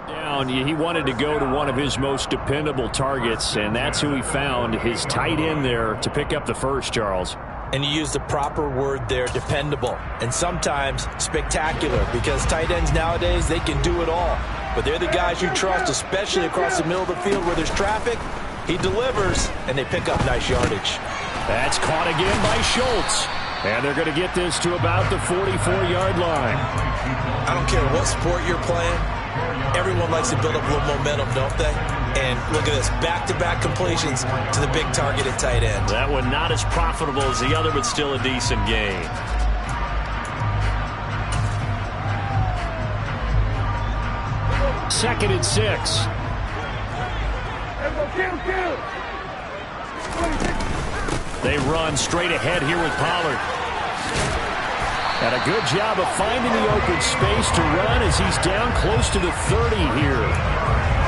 Down, he wanted to go to one of his most dependable targets, and that's who he found, his tight end there, to pick up the first, Charles. And you used the proper word there, dependable, and sometimes spectacular, because tight ends nowadays, they can do it all. But they're the guys you trust, especially across the middle of the field where there's traffic. He delivers, and they pick up nice yardage. That's caught again by Schultz. And they're going to get this to about the 44-yard line. I don't care what sport you're playing. Everyone likes to build up a little momentum, don't they? And look at this, back-to-back completions to the big target at tight end. That one not as profitable as the other, but still a decent gain. Second and 6. They run straight ahead here with Pollard. And a good job of finding the open space to run as he's down close to the 30 here.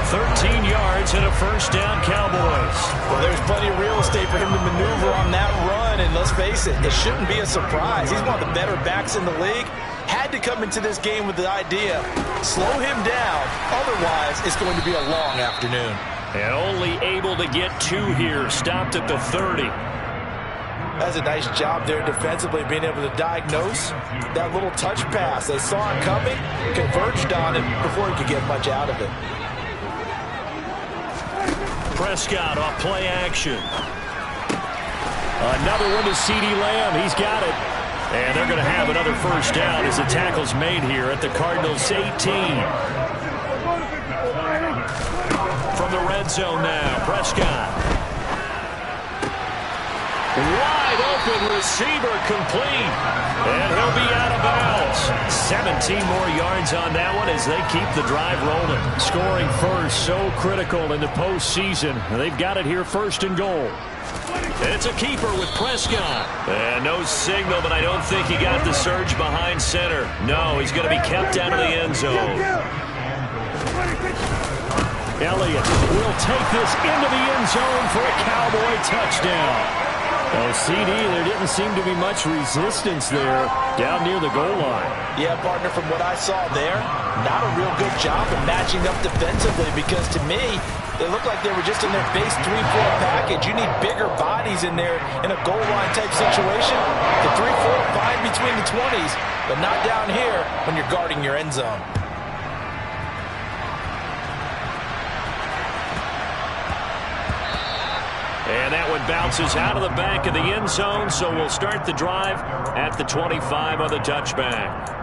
13 yards and a first down, Cowboys. Well, there's plenty of real estate for him to maneuver on that run, and let's face it, it shouldn't be a surprise. He's one of the better backs in the league. Had to come into this game with the idea, slow him down, otherwise it's going to be a long afternoon. And only able to get 2 here, stopped at the 30. That's a nice job there defensively, being able to diagnose that little touch pass. They saw it coming, converged on it before he could get much out of it. Prescott off play action. Another one to CeeDee Lamb. He's got it. And they're going to have another first down as the tackle's made here at the Cardinals' 18. From the red zone now, Prescott. Wide open receiver complete. And he'll be out of bounds. 17 more yards on that one as they keep the drive rolling. Scoring first, so critical in the postseason. They've got it here first and goal. It's a keeper with Prescott. And no signal, but I don't think he got the surge behind center. No, he's going to be kept out of the end zone. Elliott will take this into the end zone for a Cowboy touchdown. Oh, CD, there didn't seem to be much resistance there down near the goal line. Yeah, partner, from what I saw there, not a real good job of matching up defensively, because to me, they looked like they were just in their base 3-4 package. You need bigger bodies in there in a goal line type situation. The 3-4 fine between the 20s, but not down here when you're guarding your end zone. And that one bounces out of the back of the end zone, so we'll start the drive at the 25 on the touchback.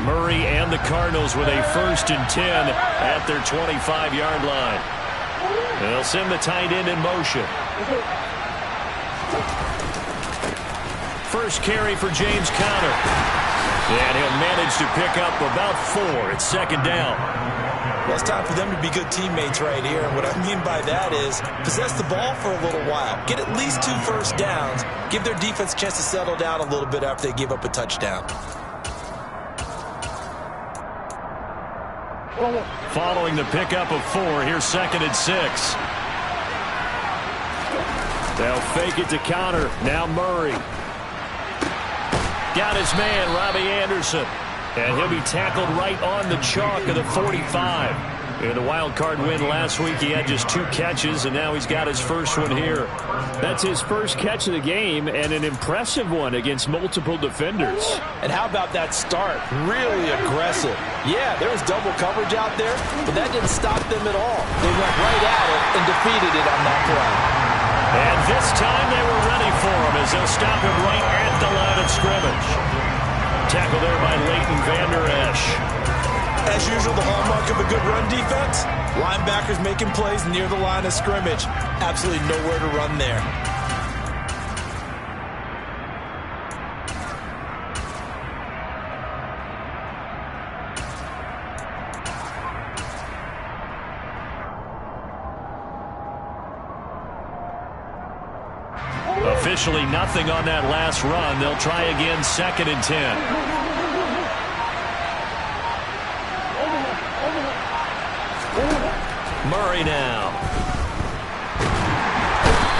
Murray and the Cardinals with a 1st and 10 at their 25-yard line. They'll send the tight end in motion. First carry for James Conner. And he'll manage to pick up about 4. It's 2nd down. Well, it's time for them to be good teammates right here. And what I mean by that is possess the ball for a little while. Get at least 2 first downs. Give their defense a chance to settle down a little bit after they give up a touchdown. Following the pickup of 4, here's 2nd and 6. They'll fake it to Conner. Now Murray. Got his man, Robbie Anderson. And he'll be tackled right on the chalk of the 45. In the wild card win last week, he had just 2 catches, and now he's got his first one here. That's his first catch of the game, and an impressive one against multiple defenders. And how about that start? Really aggressive. Yeah, there was double coverage out there, but that didn't stop them at all. They went right at it and defeated it on that play. And this time they were ready for him as they'll stop him right at the line of scrimmage. Tackle there by Leighton Vander Esch. As usual, the hallmark of a good run defense, linebackers making plays near the line of scrimmage. Absolutely nowhere to run there. officially nothing on that last run. They'll try again, 2nd and 10. Murray now.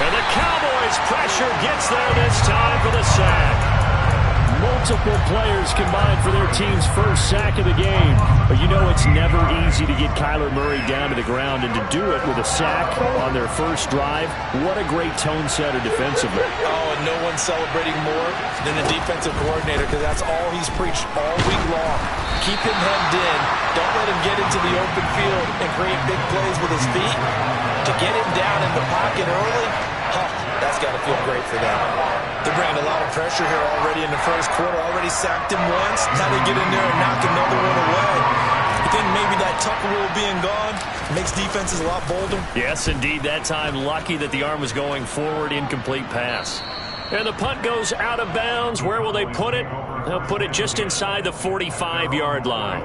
And the Cowboys' pressure gets there this time for the sack. Multiple players combined for their team's first sack of the game. But you know it's never easy to get Kyler Murray down to the ground, and to do it with a sack on their first drive, what a great tone setter defensively. Oh, and no one's celebrating more than the defensive coordinator, because that's all he's preached all week long. Keep him hemmed in. Don't let him get into the open field and create big plays with his feet. To get him down in the pocket early, that's got to feel great for them. They're bringing a lot of pressure here already in the first quarter. Already sacked him once. Now they get in there and knock another one away. I think maybe that Tucker rule being gone makes defenses a lot bolder. Yes, indeed. That time, lucky that the arm was going forward. Incomplete pass. And the punt goes out of bounds. Where will they put it? They'll put it just inside the 45-yard line.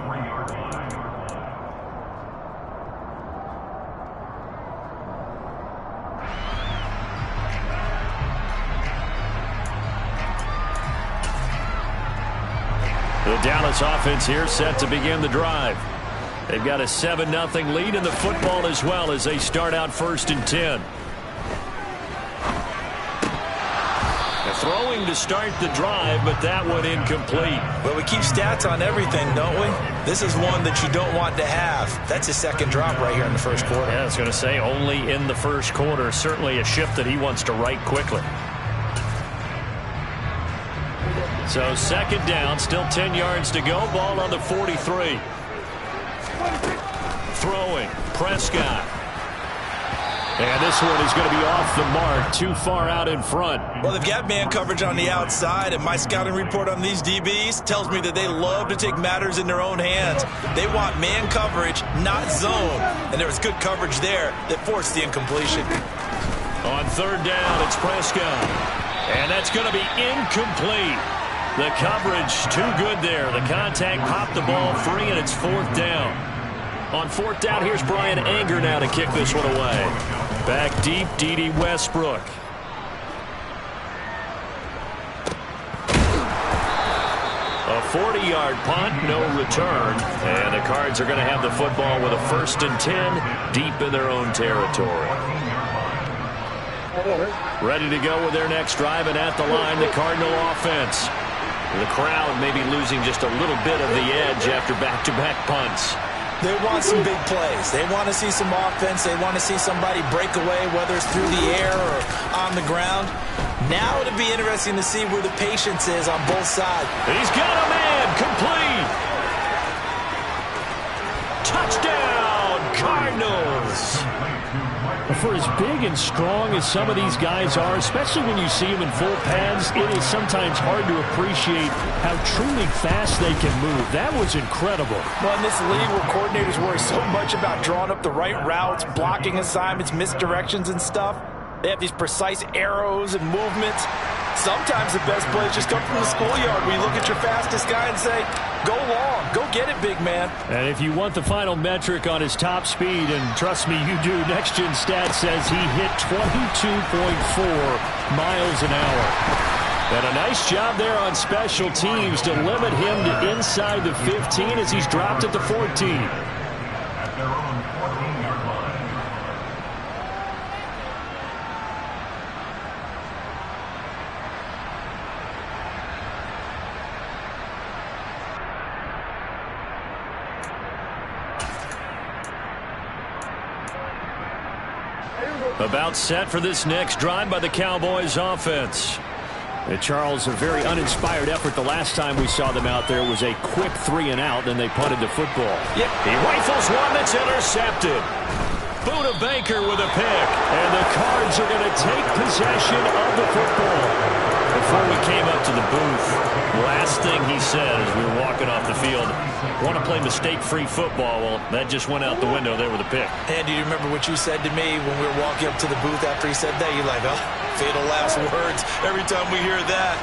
The Dallas offense here set to begin the drive. They've got a 7-0 lead in the football as well as they start out 1st and 10. Throwing to start the drive, but that one incomplete. But we keep stats on everything, don't we? This is one that you don't want to have. That's his second drop right here in the first quarter. Yeah, I was going to say only in the first quarter. Certainly a shift that he wants to right quickly. So 2nd down, still 10 yards to go. Ball on the 43. Throwing, Prescott. And this one is going to be off the mark, too far out in front. Well, they've got man coverage on the outside, and my scouting report on these DBs tells me that they love to take matters in their own hands. They want man coverage, not zone. And there was good coverage there that forced the incompletion. On 3rd down, it's Prescott. And that's going to be incomplete. The coverage too good there. The contact popped the ball free, and it's 4th down. On 4th down, here's Brian Anger now to kick this one away. Back deep, D.D. Westbrook. A 40-yard punt, no return. And the Cards are going to have the football with a 1st and 10 deep in their own territory. Ready to go with their next drive, and at the line, the Cardinal offense. The crowd may be losing just a little bit of the edge after back-to-back punts. They want some big plays. They want to see some offense. They want to see somebody break away, whether it's through the air or on the ground. Now it'll be interesting to see where the patience is on both sides. He's got a man. Complete. Touchdown, Cardinals. For as big and strong as some of these guys are, especially when you see them in full pads, it is sometimes hard to appreciate how truly fast they can move. That was incredible. Well, in this league where coordinators worry so much about drawing up the right routes, blocking assignments, misdirections and stuff, they have these precise arrows and movements. Sometimes the best plays just come from the schoolyard where you look at your fastest guy and say, go long, go get it, big man. And if you want the final metric on his top speed, and trust me, you do, Next Gen Stats says he hit 22.4 miles an hour. And a nice job there on special teams to limit him to inside the 15 as he's dropped at the 14. About set for this next drive by the Cowboys offense. Charles, a very uninspired effort the last time we saw them out there. Was a quick 3 and out, then they punted the football. Yep. He rifles one that's intercepted. Buda Baker with a pick. And the Cards are going to take possession of the football. Before we came up to the booth, last thing he said as we were walking off the field, want to play mistake-free football. Well, that just went out the window there with a pick. And do you remember what you said to me when we were walking up to the booth after he said that? You're like, oh, fatal last words. Every time we hear that,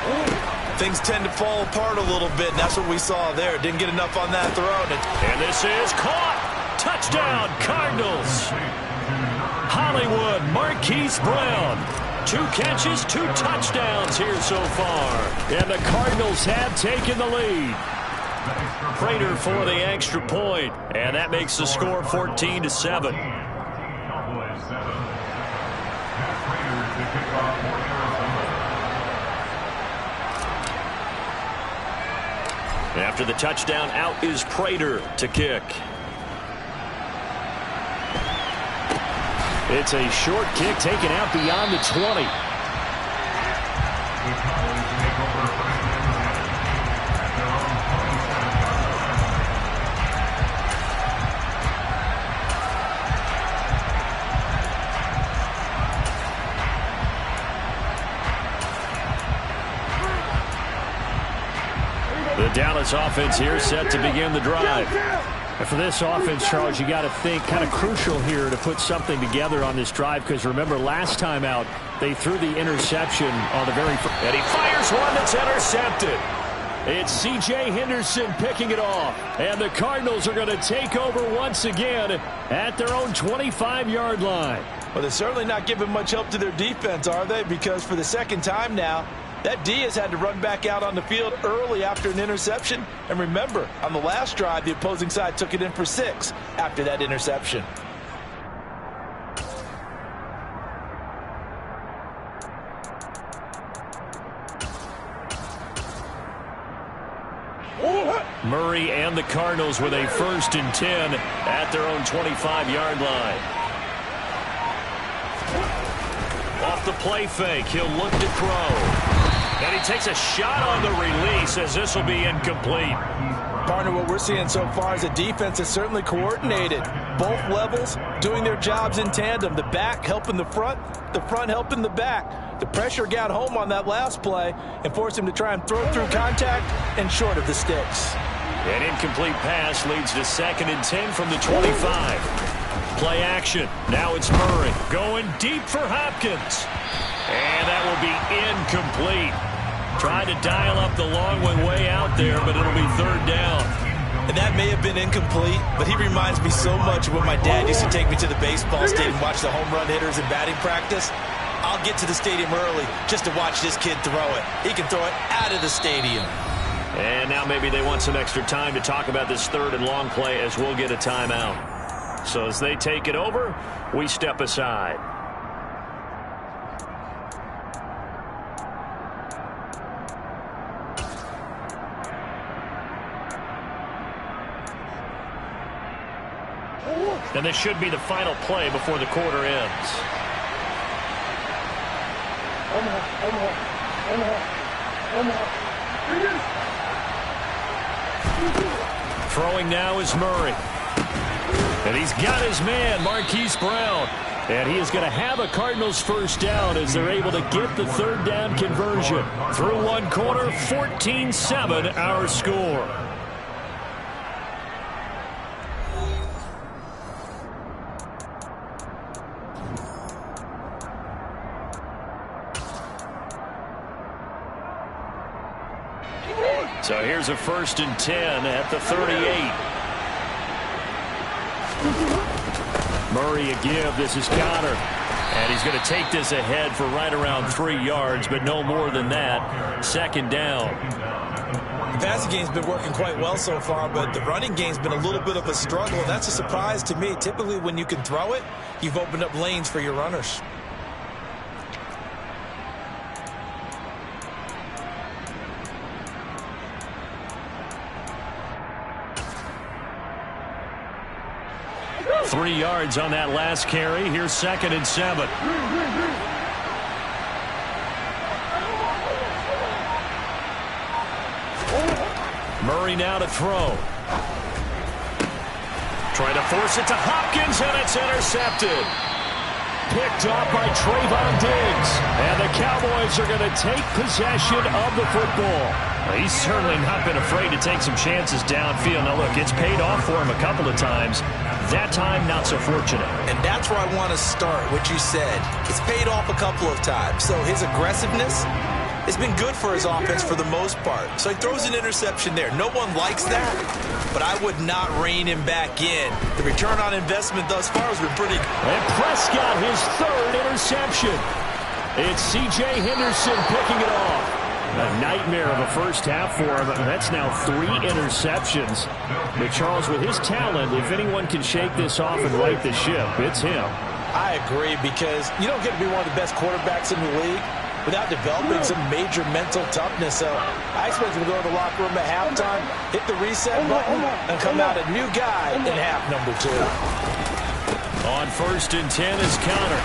things tend to fall apart a little bit, and that's what we saw there. Didn't get enough on that throw. And this is caught. Touchdown, Cardinals. Hollywood Marquise Brown. 2 catches, 2 touchdowns here so far. And the Cardinals have taken the lead. Prater for the extra point, and that makes the score 14-7. After the touchdown, out is Prater to kick. It's a short kick taken out beyond the 20. The Dallas offense here set to begin the drive. And for this offense, Charles, you got to think kind of crucial here to put something together on this drive, because remember last time out they threw the interception on the very first. And he fires one that's intercepted. It's C.J. Henderson picking it off. And the Cardinals are going to take over once again at their own 25-yard line. Well, they're certainly not giving much help to their defense, are they? Because for the second time now, that Diaz had to run back out on the field early after an interception. And remember, on the last drive, the opposing side took it in for 6 after that interception. Murray and the Cardinals with a 1st and 10 at their own 25-yard line. Off the play fake, he'll look to throw. And he takes a shot on the release as this will be incomplete. Partner, what we're seeing so far is a defense that's certainly coordinated. Both levels doing their jobs in tandem. The back helping the front helping the back. The pressure got home on that last play and forced him to try and throw through contact and short of the sticks. An incomplete pass leads to 2nd and 10 from the 25. Play action. Now it's Murray going deep for Hopkins. And that will be incomplete. Trying to dial up the long one way out there, but it'll be 3rd down. And that may have been incomplete, but he reminds me so much of when my dad used to take me to the baseball stadium and watch the home run hitters in batting practice. I'll get to the stadium early just to watch this kid throw it. He can throw it out of the stadium. And now maybe they want some extra time to talk about this 3rd and long play, as we'll get a timeout. So as they take it over, we step aside. And this should be the final play before the quarter ends. Throwing now is Murray. And he's got his man, Marquise Brown. And he is going to have a Cardinals 1st down as they're able to get the 3rd down conversion. Through 1 quarter, 14-7 our score. So here's a 1st and 10 at the 38. Murray a give. This is Connor. And he's going to take this ahead for right around 3 yards, but no more than that. 2nd down. The passing game's been working quite well so far, but the running game's been a little bit of a struggle. That's a surprise to me. Typically, when you can throw it, you've opened up lanes for your runners. Three yards on that last carry. Here's 2nd and 7. Murray now to throw. Trying to force it to Hopkins, and it's intercepted. Picked off by Trayvon Diggs. And the Cowboys are going to take possession of the football. Well, he's certainly not been afraid to take some chances downfield. Now, look, it's paid off for him a couple of times. That time, not so fortunate. And that's where I want to start, what you said. It's paid off a couple of times. So his aggressiveness has been good for his offense for the most part. So he throws an interception there. No one likes that, but I would not rein him back in. The return on investment thus far has been pretty good. And Prescott, his 3rd interception. It's C.J. Henderson picking it off. A nightmare of a first half for him. That's now 3 interceptions. But Charles, with his talent, if anyone can shake this off and right the ship, it's him. I agree, because you don't get to be one of the best quarterbacks in the league without developing some major mental toughness. So I expect him to go to the locker room at halftime, hit the reset button, and come out a new guy in half number 2. On 1st and 10 is Connor.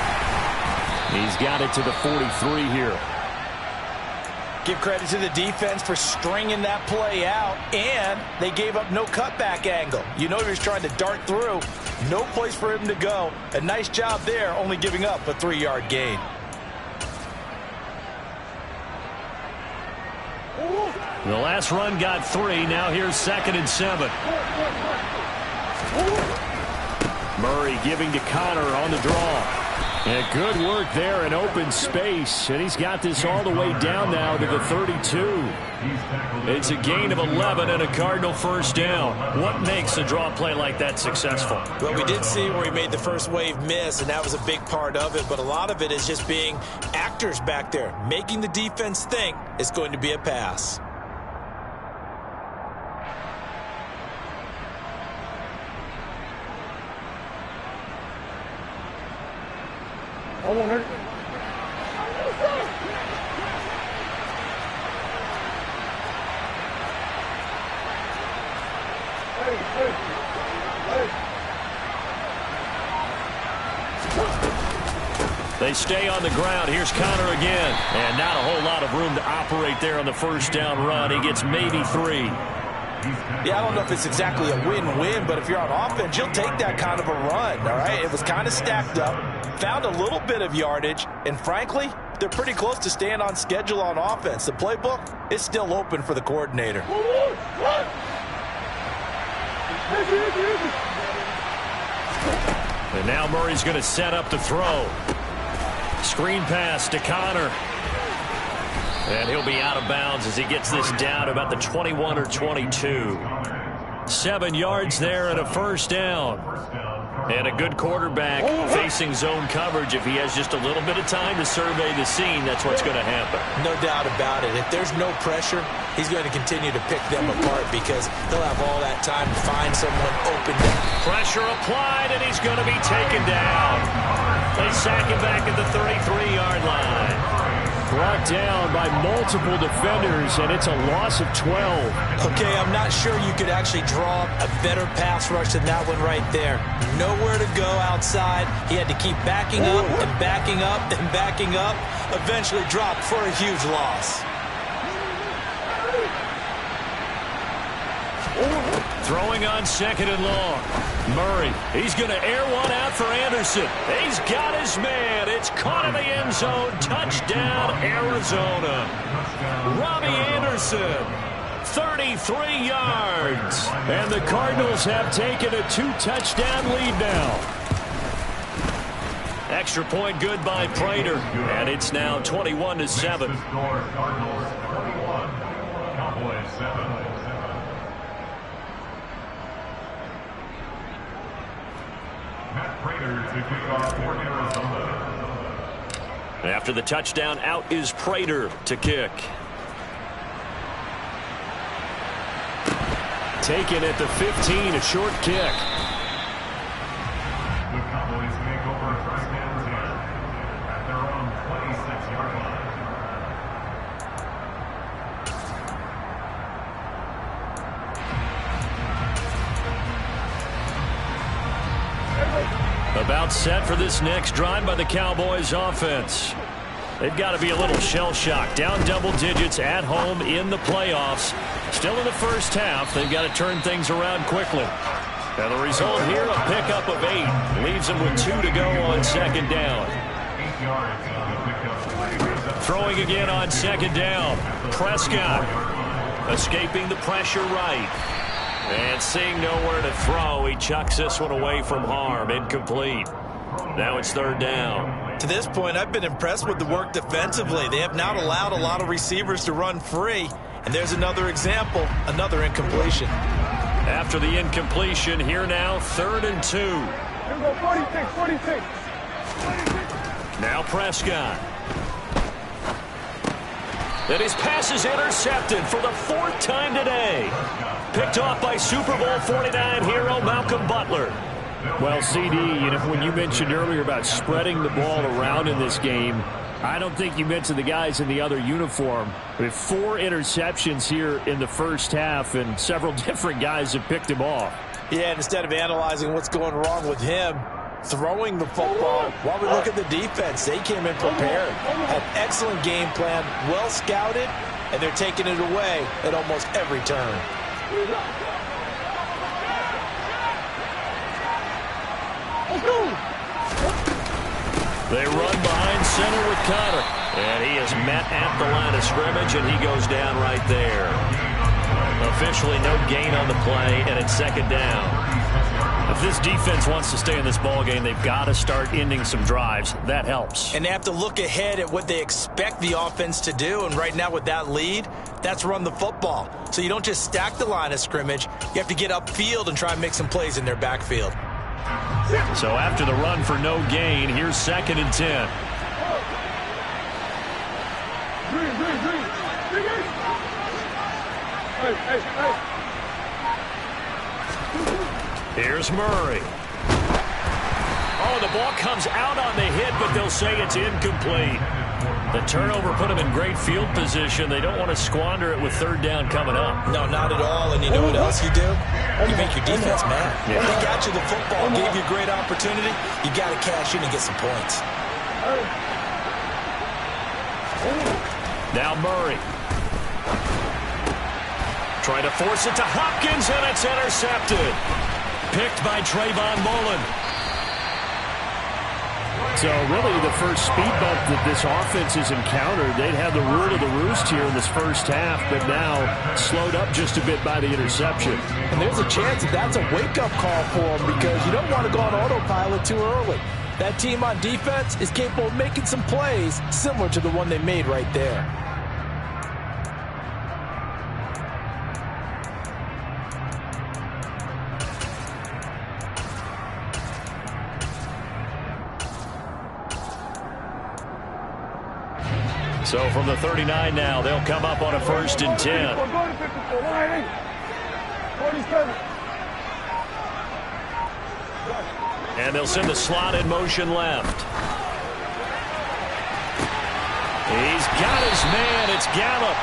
He's got it to the 43 here. Give credit to the defense for stringing that play out, and they gave up no cutback angle. You know he was trying to dart through. No place for him to go. A nice job there, only giving up a 3-yard gain. The last run got 3. Now here's 2nd and 7. Murray giving to Connor on the draw. And good work there in open space. And he's got this all the way down now to the 32. It's a gain of 11 and a Cardinal first down. What makes a draw play like that successful? Well, we did see where he made the first wave miss, and that was a big part of it. But a lot of it is just being actors back there, making the defense think it's going to be a pass. They stay on the ground. Here's Connor again. And not a whole lot of room to operate there on the first down run. He gets maybe 3. Yeah, I don't know if it's exactly a win-win, but if you're on offense, you'll take that kind of a run, all right? It was kind of stacked up, found a little bit of yardage, and frankly, they're pretty close to staying on schedule on offense. The playbook is still open for the coordinator. And now Murray's going to set up to throw. Screen pass to Connor. And he'll be out of bounds as he gets this down about the 21 or 22. 7 yards there and a first down. And a good quarterback facing zone coverage. If he has just a little bit of time to survey the scene, that's what's going to happen. No doubt about it. If there's no pressure, he's going to continue to pick them apart because he'll have all that time to find someone open. Pressure applied, and he's going to be taken down. They sack him back at the 33-yard line. Brought down by multiple defenders, and it's a loss of 12. Okay, I'm not sure you could actually draw a better pass rush than that one right there. Nowhere to go outside. He had to keep backing up and backing up and backing up. Eventually dropped for a huge loss. Throwing on 2nd and long. Murray, he's going to air one out for Anderson. He's got his man. It's caught in the end zone. Touchdown, Arizona. Robbie Anderson, 33 yards. And the Cardinals have taken a 2-touchdown lead now. Extra point good by Prater. And it's now 21-7. After the touchdown, out is Prater to kick. Taken at the 15, a short kick. The Cowboys make over first and 10 at their own 26-yard line. About set for this next drive by the Cowboys offense. They've got to be a little shell-shocked. Down double digits at home in the playoffs. Still in the first half. They've got to turn things around quickly. And the result here, a pickup of 8. Leaves them with 2 to go on 2nd down. 8 yards on the pickup. Throwing again on 2nd down. Prescott escaping the pressure right. And seeing nowhere to throw, he chucks this one away from harm. Incomplete. Now it's 3rd down. To this point, I've been impressed with the work defensively. They have not allowed a lot of receivers to run free. And there's another example, another incompletion. After the incompletion, here now, 3rd and 2. 46. Now Prescott. And his pass is intercepted for the 4th time today. Picked off by Super Bowl 49 hero Malcolm Butler. Well, CD, when you mentioned earlier about spreading the ball around in this game, I don't think you mentioned the guys in the other uniform. We have 4 interceptions here in the first half, and several different guys have picked him off. Yeah, and instead of analyzing what's going wrong with him, throwing the football, while we look at the defense, they came in prepared. Had excellent game plan, well scouted, and they're taking it away at almost every turn. They run behind center with Connor. And he is met at the line of scrimmage, and he goes down right there. Officially no gain on the play, and it's 2nd down. If this defense wants to stay in this ball game, they've got to start ending some drives. That helps. And they have to look ahead at what they expect the offense to do. And right now with that lead, that's run the football. So you don't just stack the line of scrimmage. You have to get upfield and try and make some plays in their backfield. So after the run for no gain, here's 2nd and 10. Here's Murray. Oh, the ball comes out on the hit, but they'll say it's incomplete. The turnover put them in great field position. They don't want to squander it with 3rd down coming up. No, not at all. And you know what else you do? You make your defense mad. Yeah. They got you the football, gave you a great opportunity. You got to cash in and get some points. Now Murray. Trying to force it to Hopkins, and it's intercepted. Picked by Trayvon Mullen. So really the first speed bump that this offense has encountered, they'd had the rule of the roost here in this first half, but now slowed up just a bit by the interception. And there's a chance that that's a wake-up call for them because you don't want to go on autopilot too early. That team on defense is capable of making some plays similar to the one they made right there. So from the 39 now, they'll come up on a 1st and 10. And they'll send the slot in motion left. He's got his man. It's Gallup.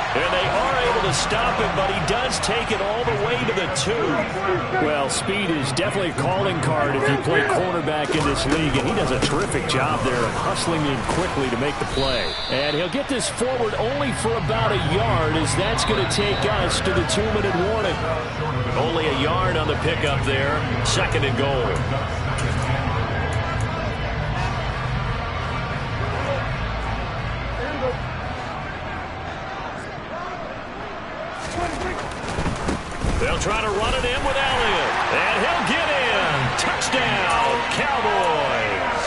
And they are able to stop him, but he does take it all the way to the 2. Well, speed is definitely a calling card if you play quarterback in this league, and he does a terrific job there of hustling in quickly to make the play. And he'll get this forward only for about a yard, as that's going to take us to the 2-minute warning. Only a yard on the pickup there. 2nd and goal. They'll try to run it in with Elliott. And he'll get in. Touchdown, Cowboys.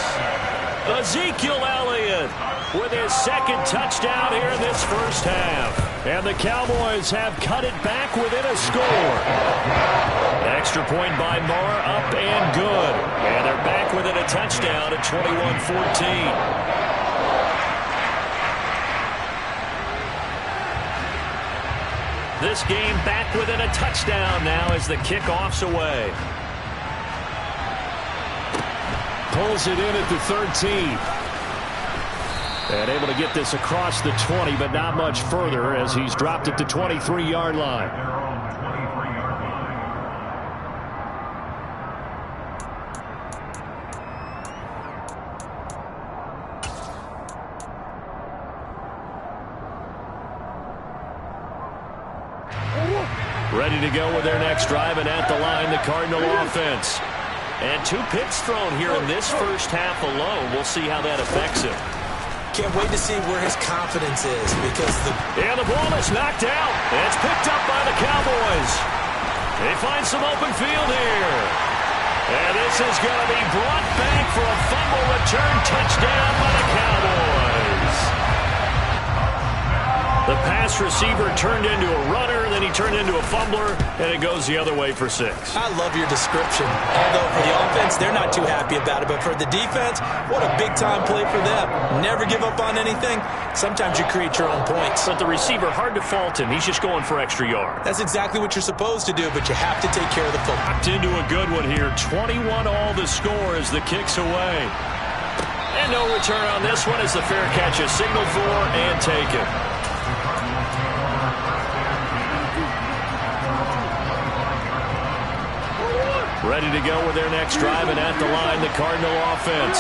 Ezekiel Elliott with his 2nd touchdown here in this first half. And the Cowboys have cut it back within a score. Extra point by Marr, up and good. And they're back within a touchdown at 21-14. This game back within a touchdown now as the kickoff's away. Pulls it in at the 13. And able to get this across the 20, but not much further as he's dropped it to 23-yard line. Ready to go with their next drive, and at the line, the Cardinal offense. And 2 picks thrown here in this first half alone. We'll see how that affects him. Can't wait to see where his confidence is because And the ball is knocked out. It's picked up by the Cowboys. They find some open field here. And this is going to be brought back for a fumble return touchdown by the Cowboys. The pass receiver turned into a runner, then he turned into a fumbler, and it goes the other way for 6. I love your description. Although for the offense, they're not too happy about it. But for the defense, what a big-time play for them. Never give up on anything. Sometimes you create your own points. But the receiver, hard to fault him. He's just going for extra yard. That's exactly what you're supposed to do, but you have to take care of the football. Locked into a good one here. 21 all the score as the kick's away. And no return on this one as the fair catch is signaled for and taken. Ready to go with their next drive, and at the line, the Cardinal offense.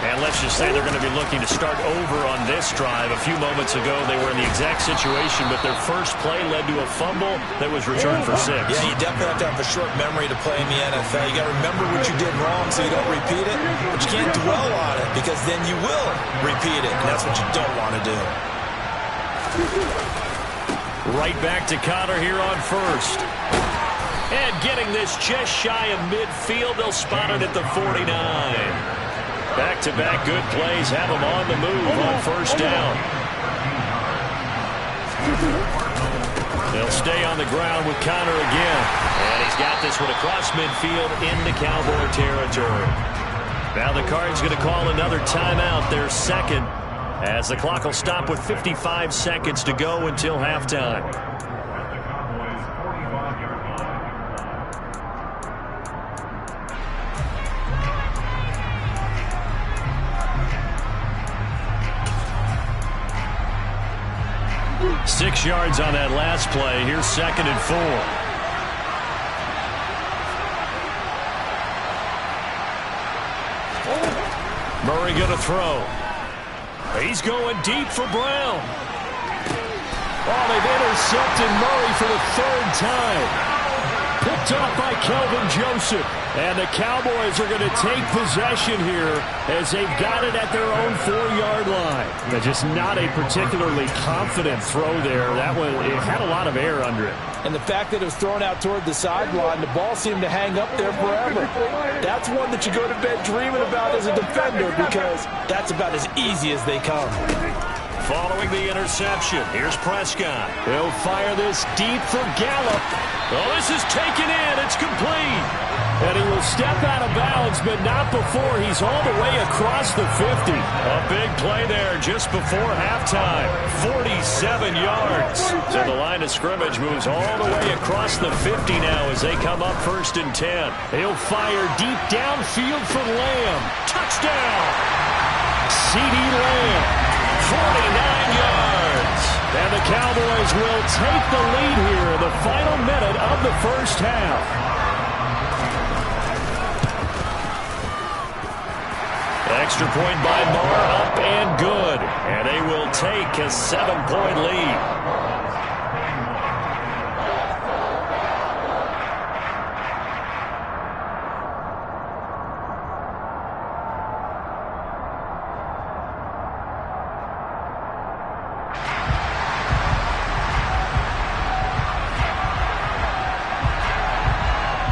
And let's just say they're going to be looking to start over on this drive. A few moments ago, they were in the exact situation, but their first play led to a fumble that was returned for 6. Yeah, you definitely have to have a short memory to play in the NFL. You got to remember what you did wrong so you don't repeat it, but you can't dwell on it because then you will repeat it, and that's what you don't want to do. Right back to Conner here on first. And getting this just shy of midfield, they'll spot it at the 49. Back-to-back good plays have him on the move on first down. They'll stay on the ground with Conner again. And he's got this one across midfield into Cowboy territory. Now the Cards going to call another timeout, their second, as the clock will stop with 55 seconds to go until halftime. At the Cowboys' 45-yard line. 6 yards on that last play. Here's 2nd and 4. Murray going to throw. He's going deep for Brown. Oh, they've intercepted Murray for the 3rd time. Picked off by Kelvin Joseph. And the Cowboys are going to take possession here as they've got it at their own 4-yard line. That's just not a particularly confident throw there. That one, it had a lot of air under it. And the fact that it was thrown out toward the sideline, the ball seemed to hang up there forever. That's one that you go to bed dreaming about as a defender because that's about as easy as they come. Following the interception, here's Prescott. He'll fire this deep for Gallup. Oh, this is taken in. It's complete. And he will step out of bounds, but not before he's all the way across the 50. A big play there just before halftime. 47 yards. So the line of scrimmage moves all the way across the 50 now as they come up 1st and 10. He'll fire deep downfield for Lamb. Touchdown! CeeDee Lamb. 49 yards. And the Cowboys will take the lead here in the final minute of the first half. Extra point by Barr, up and good. And they will take a 7-point lead.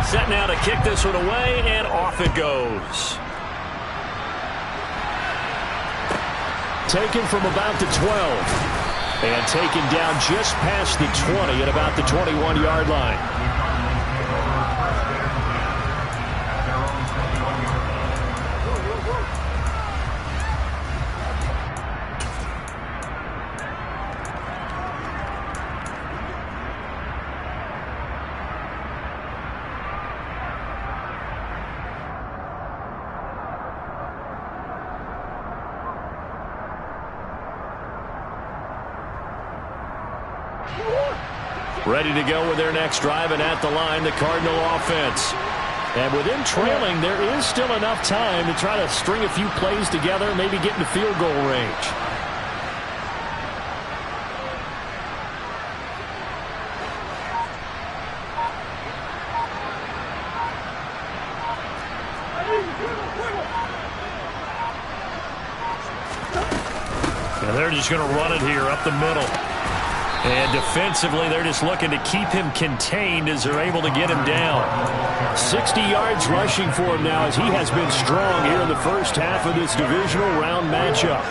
Set now to kick this one away, and off it goes. Taken from about the 12. And taken down just past the 20 at about the 21-yard line. Ready to go with their next drive, and at the line, the Cardinal offense. And with them trailing, there is still enough time to try to string a few plays together, maybe get into field goal range. And they're just going to run it here up the middle. And defensively, they're just looking to keep him contained as they're able to get him down. 60 yards rushing for him now as he has been strong here in the first half of this divisional round matchup.